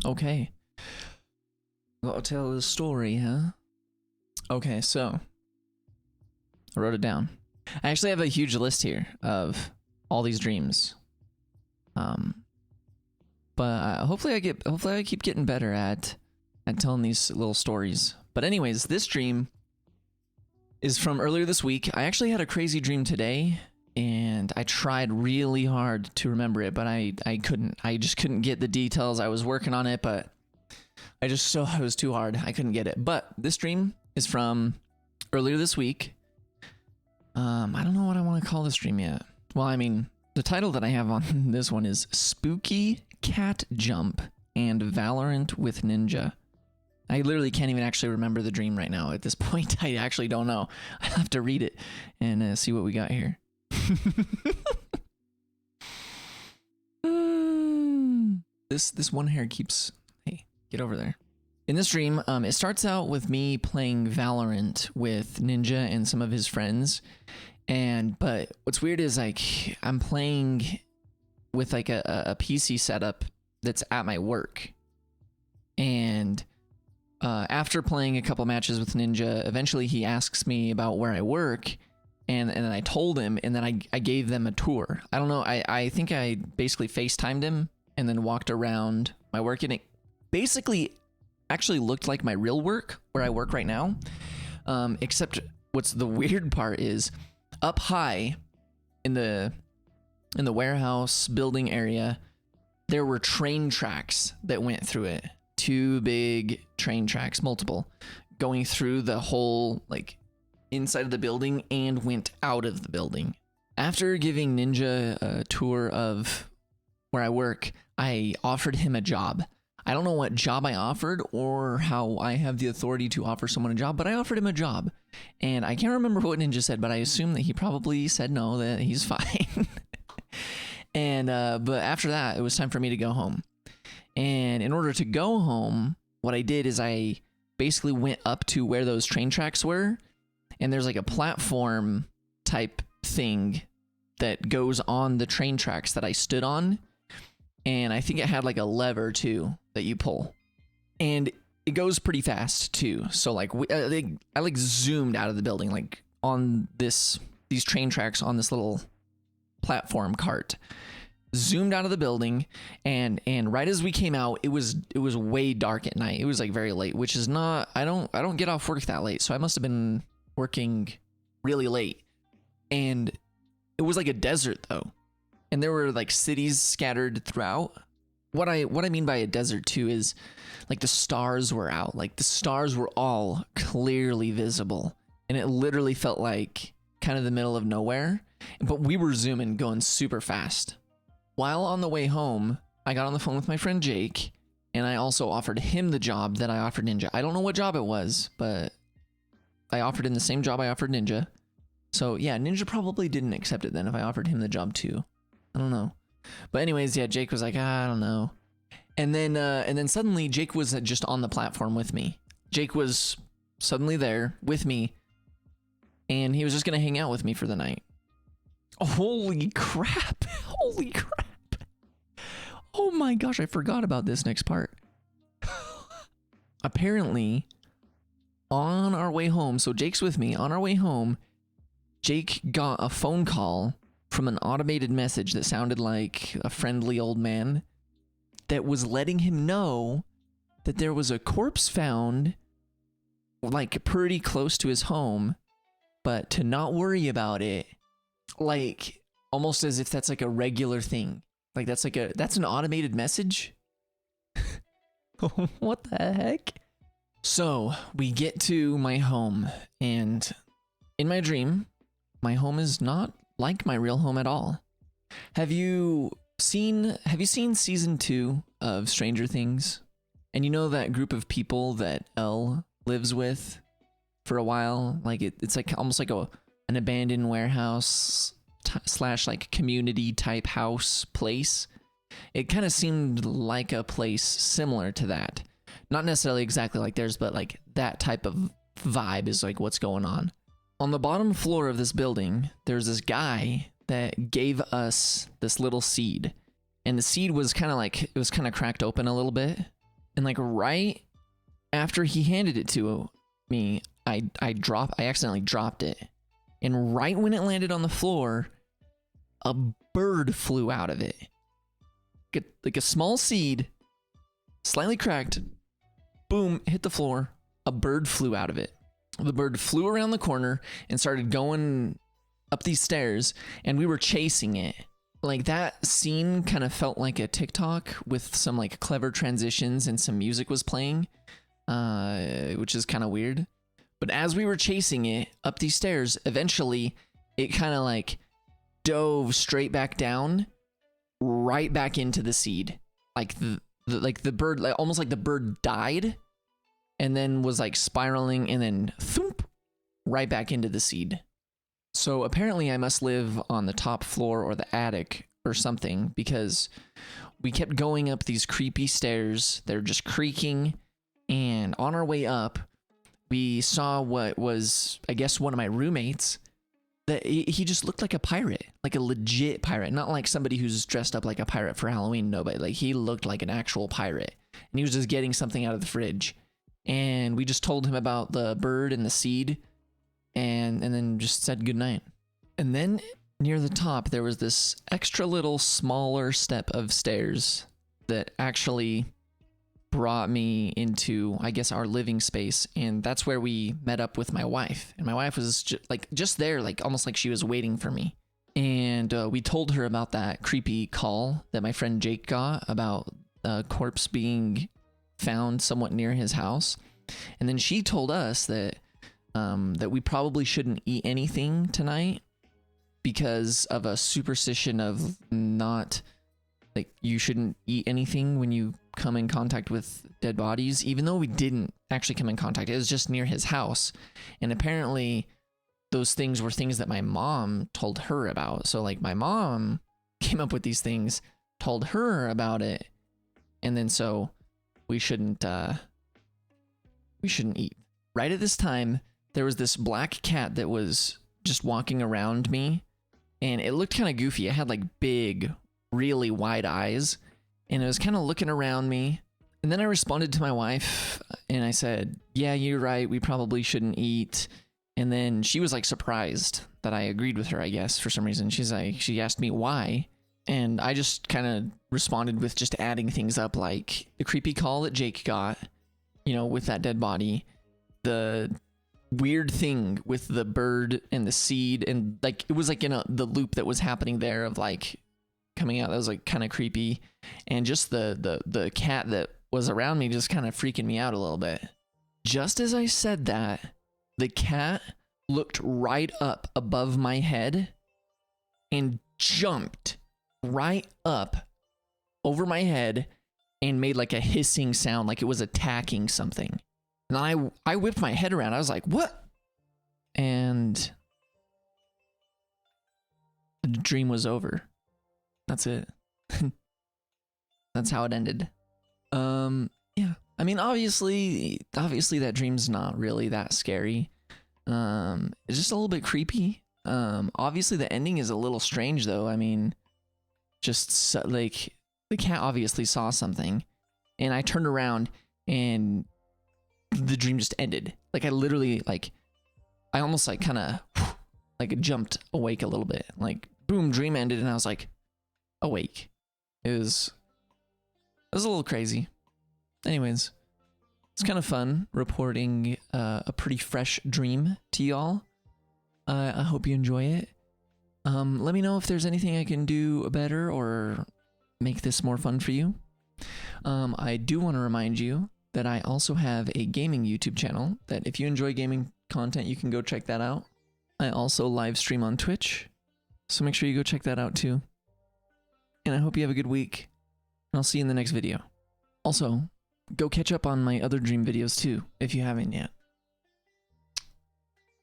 Okay. Gotta tell the story, huh? Okay, so I wrote it down. I actually have a huge list here of all these dreams. But hopefully I keep getting better at telling these little stories. But anyways, this dream is from earlier this week. I actually had a crazy dream today, and I tried really hard to remember it, but I couldn't. I just couldn't get the details. I was working on it, but it was too hard. I couldn't get it. But this dream is from earlier this week. I don't know what I want to call this dream yet. Well, I mean, the title that I have on this one is Spooky Cat Jump and Valorant with Ninja. I literally can't even actually remember the dream right now. At this point, I actually don't know. I have to read it and see what we got here. This one hair keeps... Hey, get over there. In this dream, it starts out with me playing Valorant with Ninja and some of his friends. But what's weird is like I'm playing with like a PC setup that's at my work. And after playing a couple matches with Ninja, eventually he asks me about where I work. And then I told him, and then I gave them a tour. I don't know. I think I basically FaceTimed him and then walked around my work. And it basically actually looked like my real work where I work right now. Except what's the weird part is up high in the warehouse building area, there were train tracks that went through it. 2 big train tracks, multiple, going through the whole like inside of the building and went out of the building. After giving Ninja a tour of where I work, I offered him a job. I don't know what job I offered or how I have the authority to offer someone a job, but I offered him a job. And I can't remember what Ninja said, but I assume that he probably said no, that he's fine. But after that, it was time for me to go home. And in order to go home, what I did is I basically went up to where those train tracks were. And there's like a platform type thing that goes on the train tracks that I stood on. And I think it had like a lever too that you pull. And it goes pretty fast too. So like I like zoomed out of the building, like on these train tracks on this little platform cart. Zoomed out of the building, and right as we came out, it was way dark at night. It was like very late, which is not, I don't get off work that late, so I must have been working really late. And it was like a desert though, and there were like cities scattered throughout. What I mean by a desert too is like the stars were out, like the stars were all clearly visible, and it literally felt like kind of the middle of nowhere. But we were zooming, going super fast. While on the way home, I got on the phone with my friend Jake, and I also offered him the job that I offered Ninja. I don't know what job it was, but I offered him the same job I offered Ninja. So yeah, Ninja probably didn't accept it then if I offered him the job too. I don't know. But anyways, yeah, Jake was like, I don't know. And then suddenly Jake was just on the platform with me. Jake was suddenly there with me, and he was just gonna hang out with me for the night. Holy crap. Holy crap. Oh my gosh, I forgot about this next part. Apparently, on our way home, so Jake's with me, on our way home, Jake got a phone call from an automated message that sounded like a friendly old man that was letting him know that there was a corpse found like pretty close to his home, but to not worry about it. Like almost as if that's like a regular thing. Like that's an automated message. What the heck? So we get to my home, and in my dream, my home is not like my real home at all. Have you seen season 2 of Stranger Things? And you know that group of people that Elle lives with for a while? Like it's like almost like an abandoned warehouse slash like community type house place. It kind of seemed like a place similar to that. Not necessarily exactly like theirs, but like that type of vibe is like what's going on. On the bottom floor of this building, there's this guy that gave us this little seed. And the seed was kind of like, it was kind of cracked open a little bit. And like right after he handed it to me, I accidentally dropped it. And right when it landed on the floor, a bird flew out of it. Like a small seed, slightly cracked, boom, hit the floor. A bird flew out of it. The bird flew around the corner and started going up these stairs, and we were chasing it. Like that scene kind of felt like a TikTok with some like clever transitions and some music was playing, which is kind of weird. But as we were chasing it up these stairs, eventually it kind of like dove straight back down, right back into the seed. Like the bird, like almost like the bird died and then was like spiraling and then thump, right back into the seed. So apparently I must live on the top floor or the attic or something, because we kept going up these creepy stairs. They're just creaking, and on our way up, we saw what was, I guess, one of my roommates. That he just looked like a pirate, like a legit pirate, not like somebody who's dressed up like a pirate for Halloween. Nobody, like he looked like an actual pirate, and he was just getting something out of the fridge. And we just told him about the bird and the seed, and then just said goodnight. And then near the top, there was this extra little smaller step of stairs that actually brought me into, I guess, our living space. And that's where we met up with my wife. And my wife was just there, like almost like she was waiting for me. And we told her about that creepy call that my friend Jake got about a corpse being found somewhat near his house. And then she told us that that we probably shouldn't eat anything tonight because of a superstition of not, like, you shouldn't eat anything when you come in contact with dead bodies, even though we didn't actually come in contact. It was just near his house. And apparently those things were things that my mom told her about. So like my mom came up with these things, told her about it, and then so we shouldn't eat. Right at this time, there was this black cat that was just walking around me, and it looked kind of goofy. It had like big, really wide eyes, and it was kind of looking around me. And then I responded to my wife and I said, yeah, you're right, we probably shouldn't eat. And then she was like surprised that I agreed with her, I guess, for some reason. She asked me why. And I just kind of responded with just adding things up, like the creepy call that Jake got, you know, with that dead body, the weird thing with the bird and the seed, and like it was like in the loop that was happening there of like coming out. That was like kind of creepy, and just the cat that was around me just kind of freaking me out a little bit. Just as I said that, the cat looked right up above my head and jumped right up over my head and made like a hissing sound, like it was attacking something. And I whipped my head around. I was like, what? And the dream was over. That's it. That's how it ended. Yeah. I mean, obviously that dream's not really that scary. It's just a little bit creepy. Obviously the ending is a little strange though. I mean, just like the cat obviously saw something, and I turned around and the dream just ended. Like I literally, like, I almost like kind of like jumped awake a little bit, like boom, dream ended, and I was like awake. It was a little crazy. Anyways, it's kind of fun reporting a pretty fresh dream to y'all. I hope you enjoy it. Let me know if there's anything I can do better or make this more fun for you. I do want to remind you that I also have a gaming YouTube channel that if you enjoy gaming content, you can go check that out. I also live stream on Twitch, so make sure you go check that out too. And I hope you have a good week, and I'll see you in the next video. Also, go catch up on my other dream videos too, if you haven't yet.